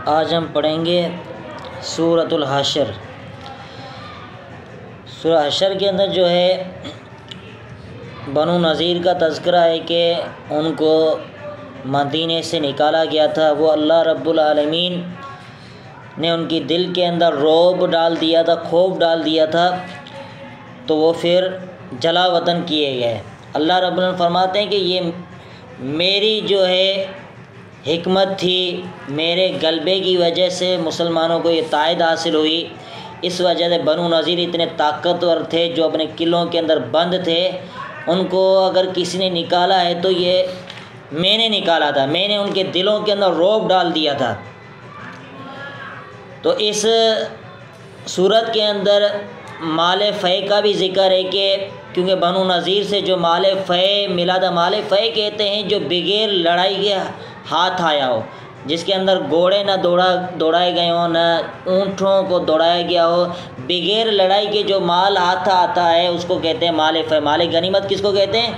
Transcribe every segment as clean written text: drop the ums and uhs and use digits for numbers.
آج ہم پڑھیں گے سورۃ الحشر۔ سورہ حشر کے اندر جو ہے بنو نذیر کا تذکرہ ہے کہ ان کو مدینے سے نکالا گیا تھا۔ وہ اللہ رب العالمین نے ان کی دل کے اندر رعب ڈال دیا تھا، خوف ڈال دیا تھا، تو وہ پھر جلا وطن کیے گئے۔ اللہ رب العالمین فرماتے ہیں کہ یہ میری جو ہے حکمت تھی، میرے غلبے کی وجہ سے مسلمانوں کو یہ تائید حاصل ہوئی۔ اس وجہ سے بنو نذیر اتنے طاقتور تھے، جو اپنے قلعوں کے اندر بند تھے، ان کو اگر کسی نے نکالا ہے تو یہ میں نے نکالا تھا، میں نے ان کے دلوں کے اندر رعب ڈال دیا تھا۔ تو اس صورت کے اندر مال فے کا بھی ذکر ہے کہ کیونکہ بنو نذیر سے جو مال فے ملا تھا، مال فے کہتے ہیں جو بغیر لڑائی کے ہاتھ آیا ہو، جس کے اندر گھوڑے نہ دوڑائے گئے ہوں، نہ اونٹوں کو دوڑایا گیا ہو، بغیر لڑائی کے جو مال ہاتھ آتا ہے اس کو کہتے ہیں مال فے۔ مال غنیمت کس کو کہتے ہیں؟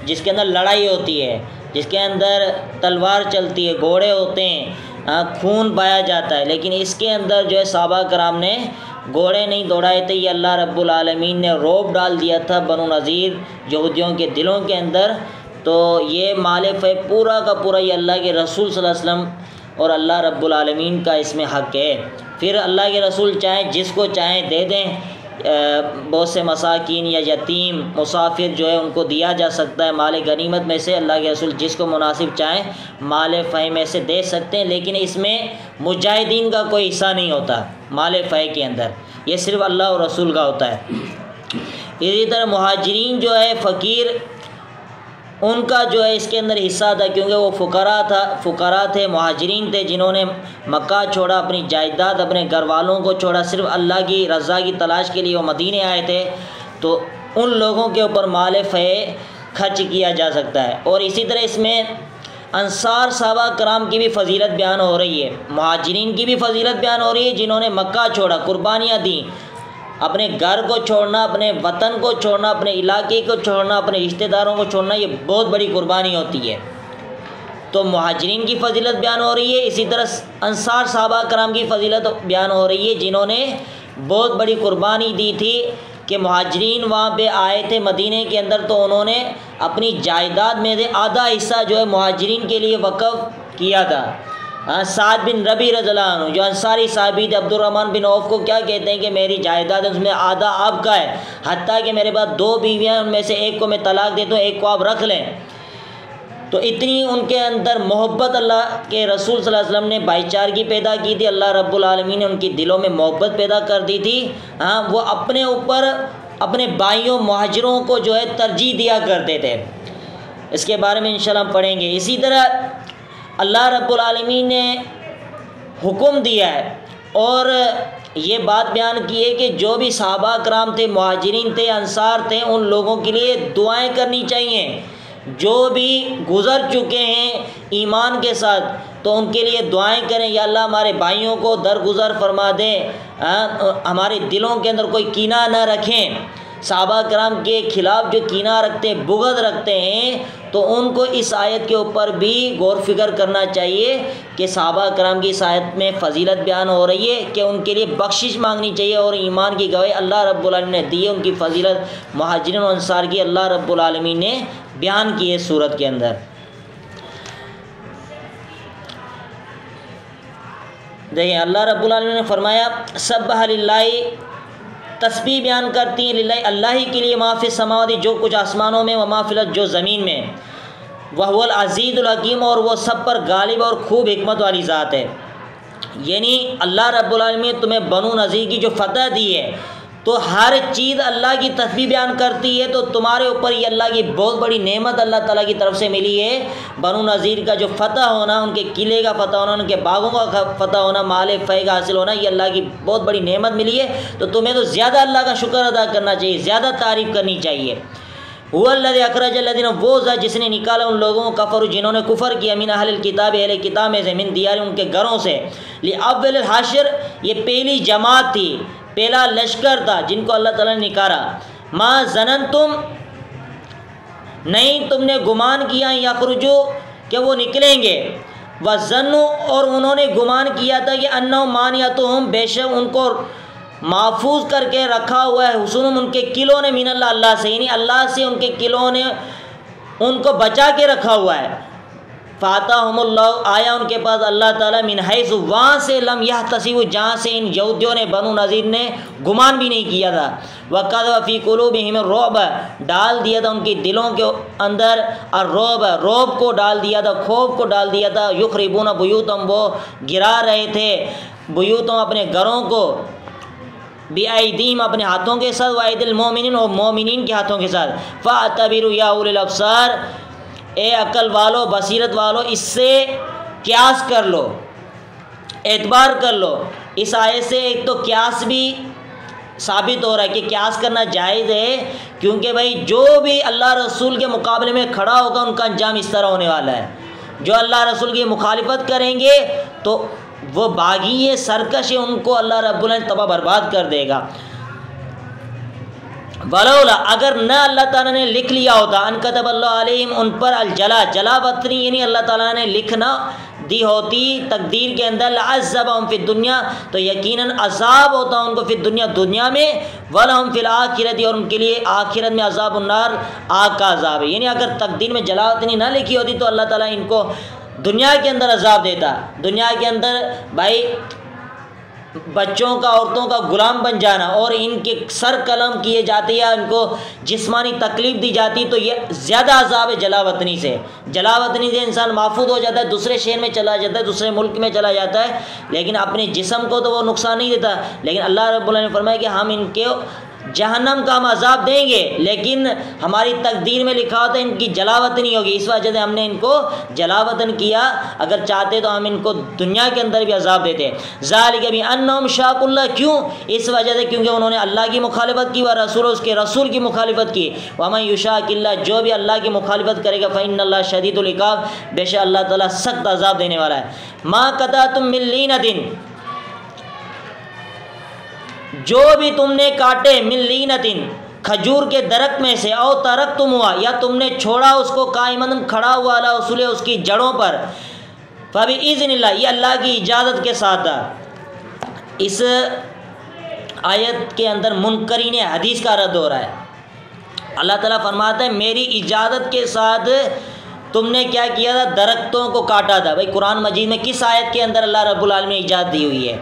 جس کے اندر لڑائی ہوتی ہے، جس کے اندر تلوار چلتی ہے، گھوڑے ہوتے ہیں، خون بہایا جاتا ہے۔ لیکن اس کے اندر جو ہے صحابہ کرام نے گھوڑے نہیں دوڑائے تھے، یہ اللہ رب العالمین نے رعب ڈال دیا تھا بنو نذیر یہودیوں کے دلوں کے اندر۔ تو یہ مال فے پورا کا پورا یہ اللہ کے رسول صلی اللہ علیہ وسلم اور اللہ رب العالمین کا اس میں حق ہے۔ پھر اللہ کے رسول چاہیں جس کو چاہیں دے دیں، بہت سے مساکین یا یتیم مسافر جو ہے ان کو دیا جا سکتا ہے مال غنیمت میں سے۔ اللہ کے رسول جس کو مناسب چاہیں مال فے میں سے دے سکتے ہیں، لیکن اس میں مجاہدین کا کوئی حصہ نہیں ہوتا مال فے کے اندر، یہ صرف اللہ اور رسول کا ہوتا ہے۔ اسی طرح مہاجرین جو ہے فقیر، ان کا جو ہے اس کے اندر حصہ تھا، کیونکہ وہ فقراء تھے، مہاجرین تھے، جنہوں نے مکہ چھوڑا، اپنی جائیداد اپنے گھر والوں کو چھوڑا، صرف اللہ کی رضا کی تلاش کے لیے وہ مدینے آئے تھے۔ تو ان لوگوں کے اوپر مال فے خرچ کیا جا سکتا ہے۔ اور اسی طرح اس میں انصار صحابہ کرام کی بھی فضیلت بیان ہو رہی ہے، مہاجرین کی بھی فضیلت بیان ہو رہی ہے، جنہوں نے مکہ چھوڑا، قربانیاں دیں، اپنے گھر کو چھوڑنا، اپنے وطن کو چھوڑنا، اپنے علاقے کو چھوڑنا، اپنے رشتہ داروں کو چھوڑنا، یہ بہت بڑی قربانی ہوتی ہے۔ تو مہاجرین کی فضیلت بیان ہو رہی ہے، اسی طرح انصار صحابہ کرام کی فضیلت بیان ہو رہی ہے، جنہوں نے بہت بڑی قربانی دی تھی کہ مہاجرین وہاں پہ آئے تھے مدینے کے اندر، تو انہوں نے اپنی جائیداد میں سے آدھا حصہ جو ہے مہاجرین کے لیے وقف کیا تھا۔ سعد بن ربیع رضی اللہ عنہ جو انصاری صحابی تھے، عبد الرحمن بن عوف کو کیا کہتے ہیں کہ میری جائیداد اس میں آدھا آپ کا ہے، حتیٰ کہ میرے پاس 2 بیویاں، ان میں سے ایک کو میں طلاق دیتا ہوں، ایک کو آپ رکھ لیں۔ تو اتنی ان کے اندر محبت اللہ کے رسول صلی اللہ علیہ وسلم نے بھائی چارگی پیدا کی تھی، اللہ رب العالمین نے ان کی دلوں میں محبت پیدا کر دی تھی۔ وہ اپنے اوپر اپنے بھائیوں مہاجروں کو جو ہے ترجیح دیا کرتے تھے۔ اس کے بارے میں انشاءاللہ ہم پڑھیں گے۔ اسی طرح اللہ رب العالمین نے حکم دیا ہے اور یہ بات بیان کی ہے کہ جو بھی صحابہ کرام تھے، مہاجرین تھے، انصار تھے، ان لوگوں کے لیے دعائیں کرنی چاہیے، جو بھی گزر چکے ہیں ایمان کے ساتھ، تو ان کے لیے دعائیں کریں، یا اللہ ہمارے بھائیوں کو درگزر فرما دیں، ہمارے دلوں کے اندر کوئی کینہ نہ رکھیں۔ صحابہ کرام کے خلاف جو کینہ رکھتے ہیں، بغض رکھتے ہیں، تو ان کو اس آیت کے اوپر بھی غور فکر کرنا چاہیے کہ صحابہ کرام کی اس آیت میں فضیلت بیان ہو رہی ہے کہ ان کے لیے بخشش مانگنی چاہیے، اور ایمان کی گواہی اللہ رب العالمین نے دی ہے، ان کی فضیلت مہاجرین و انصار کی اللہ رب العالمین نے بیان کی ہے سورت کے اندر۔ دیکھیں اللہ رب العالمین نے فرمایا سبح للہ، تسبیح بیان کرتی ہیں للہ اللہ ہی کے لیے، ما فی السماوات جو کچھ آسمانوں میں، و ما فی الارض جو زمین میں، وہو العزیز الحکیم اور وہ سب پر غالب اور خوب حکمت والی ذات ہے۔ یعنی اللہ رب العالمین تمہیں بنو نذیر کی جو فتح دی ہے، تو ہر چیز اللہ کی تسبیح بیان کرتی ہے، تو تمہارے اوپر یہ اللہ کی بہت بڑی نعمت اللہ تعالیٰ کی طرف سے ملی ہے۔ بنو نذیر کا جو فتح ہونا، ان کے قلعے کا فتح ہونا، ان کے باغوں کا فتح ہونا، مال فے کا حاصل ہونا، یہ اللہ کی بہت بڑی نعمت ملی ہے، تو تمہیں تو زیادہ اللہ کا شکر ادا کرنا چاہیے، زیادہ تعریف کرنی چاہیے۔ هو الذی اخرج الذین، وہ ذات جس نے نکالا ان لوگوں کو، کفروا جنہوں نے کفر کیا، من اہل الکتاب، اہل کتاب میں سے، من دیار ان کے گھروں سے، لاول الحشر، یہ پہلی جماعت تھی، پہلا لشکر تھا جن کو اللہ تعالیٰ نے نکالا۔ ما ظننتم، نہیں تم نے گمان کیا، یخرجو کہ وہ نکلیں گے، وَظَنُّوا اور انہوں نے گمان کیا تھا کہ انہم مانعتہم بے شک ان کو محفوظ کر کے رکھا ہوا ہے حصونہم ان کے قلعوں نے من اللہ اللہ سے، یعنی اللہ سے ان کے قلعوں نے ان کو بچا کے رکھا ہوا ہے۔ فَآتَاهُمُ اللَّهُ آیا ان کے پاس اللہ تعالیٰ من حیث وہاں سے لم يحتسبوا جہاں سے ان یہودیوں نے بنو نذیر نے گمان بھی نہیں کیا تھا۔ وَقَذَفَ فِي قُلُوبِهِمُ الرُّعْبَ ڈال دیا تھا ان کی دلوں کے اندر الرعب کو ڈال دیا تھا، خوف کو ڈال دیا تھا۔ یخربون بیوتہم وہ گرا رہے تھے بیوتہم اپنے گھروں کو، بِأَیْدِیہم اپنے ہاتھوں کے ساتھ، وَأَیْدِی الْمُؤْمِنِینَ اور مومنین کے ہاتھوں کے ساتھ۔ فَاعْتَبِرُوا یا اُولی الْأَبْصَارِ اے عقل والو بصیرت والو اس سے قیاس کر لو، اعتبار کر لو۔ اس آیت سے ایک تو قیاس بھی ثابت ہو رہا ہے کہ قیاس کرنا جائز ہے، کیونکہ بھائی جو بھی اللہ رسول کے مقابلے میں کھڑا ہوگا ان کا انجام اس طرح ہونے والا ہے۔ جو اللہ رسول کی مخالفت کریں گے تو وہ باغی ہے، سرکش ہے، ان کو اللہ رب العالمین تباہ برباد کر دے گا۔ ولولا اگر نہ اللہ تعالیٰ نے لکھ لیا ہوتا ان کتب اللہ علیہم ان پر الجلا جلا وطنی یعنی اللہ تعالیٰ نے لکھنا دی ہوتی تقدیر کے اندر لعذبہم فی الدنیا تو یقیناً عذاب ہوتا ان کو فی الدنیا دنیا میں، ولہم فی الآخرۃ اور ان کے لیے آخرت میں عذاب النار آگ کا عذاب ہے۔ یعنی اگر تقدیر میں جلا وطنی نہ لکھی ہوتی تو اللہ تعالیٰ ان کو دنیا کے اندر عذاب دیتا۔ دنیا کے اندر بھائی بچوں کا عورتوں کا غلام بن جانا اور ان کے سر قلم کیے جاتے یا ان کو جسمانی تکلیف دی جاتی تو یہ زیادہ عذاب ہے جلا وطنی سے۔ جلا وطنی سے انسان محفوظ ہو جاتا ہے، دوسرے شہر میں چلا جاتا ہے، دوسرے ملک میں چلا جاتا ہے، لیکن اپنے جسم کو تو وہ نقصان نہیں دیتا۔ لیکن اللہ رب العالمین نے فرمایا کہ ہم ان کے جہنم کا ہم عذاب دیں گے، لیکن ہماری تقدیر میں لکھا ہوتا ہے ان کی جلا وطنی ہوگی، اس وجہ سے ہم نے ان کو جلا وطن کیا۔ اگر چاہتے تو ہم ان کو دنیا کے اندر بھی عذاب دیتے۔ ذالک بانہم شاقوا اللہ کیوں؟ اس وجہ سے کیونکہ انہوں نے اللہ کی مخالفت کی و رسول اس کے رسول کی مخالفت کی۔ ومن یشاق اللہ جو بھی اللہ کی مخالفت کرے گا فإن اللہ شدید العقاب بے شک اللہ تعالیٰ سخت عذاب دینے والا ہے۔ ما قطعتم من لینۃ جو بھی تم نے کاٹے من لینۃ کھجور کے درخت میں سے، او ترکتم ہوا یا تم نے چھوڑا اس کو قائمن کھڑا ہوا علی اصول اس کی جڑوں پر، فباذن اللہ یہ اللہ کی اجازت کے ساتھ۔ اس آیت کے اندر منکرین حدیث کا رد ہو رہا ہے۔ اللہ تعالیٰ فرماتا ہے میری اجازت کے ساتھ تم نے کیا کیا تھا، درختوں کو کاٹا تھا۔ بھائی قرآن مجید میں کس آیت کے اندر اللہ رب العالمین نے اجازت دی ہوئی ہے؟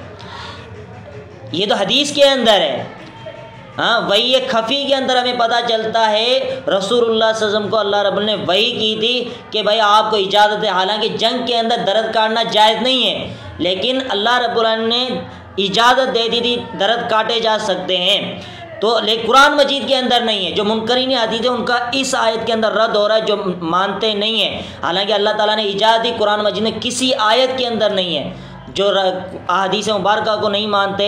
یہ تو حدیث کے اندر ہے۔ ہاں وحی خفی کے اندر ہمیں پتہ چلتا ہے رسول اللہ صلی اللہ علیہ وسلم کو اللہ رب العالمین نے وحی کی تھی کہ بھائی آپ کو اجازت ہے، حالانکہ جنگ کے اندر درخت کاٹنا جائز نہیں ہے، لیکن اللہ رب العالمین نے اجازت دے دی تھی درخت کاٹے جا سکتے ہیں، تو لیکن قرآن مجید کے اندر نہیں ہے۔ جو منکرین حدیث ہے ان کا اس آیت کے اندر رد ہو رہا ہے، جو مانتے نہیں ہیں، حالانکہ اللہ تعالیٰ نے اجازت دی قرآن مجید میں کسی آیت کے اندر نہیں ہے۔ جو احادیث مبارکہ کو نہیں مانتے،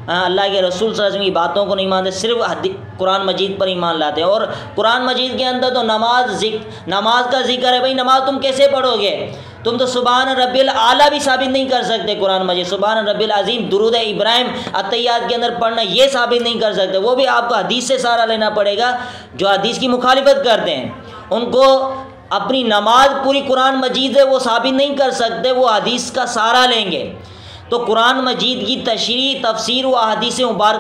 اللہ کے رسول صلی اللہ علیہ وسلم کی باتوں کو نہیں مانتے، صرف قرآن مجید پر ایمان لاتے ہیں۔ اور قرآن مجید کے اندر تو نماز کا ذکر ہے۔ بھائی نماز تم کیسے پڑھو گے؟ تم تو سبحان ربی الاعلیٰ بھی ثابت نہیں کر سکتے۔ قرآن مجید سبحان ربی العظیم درود ابراہیم اتحیات کے اندر پڑھنا یہ ثابت نہیں کر سکتے، وہ بھی آپ کو حدیث سے سہارا لینا پڑے گا۔ جو حدیث کی مخالفت کرتے ہیں ان کو اپنی نماز پوری قرآن مجید ہے وہ ثابت نہیں کر سکتے، وہ حدیث کا سہارا لیں گے۔ تو قرآن مجید کی تشریح، تفسیر و احادیث مبارکہ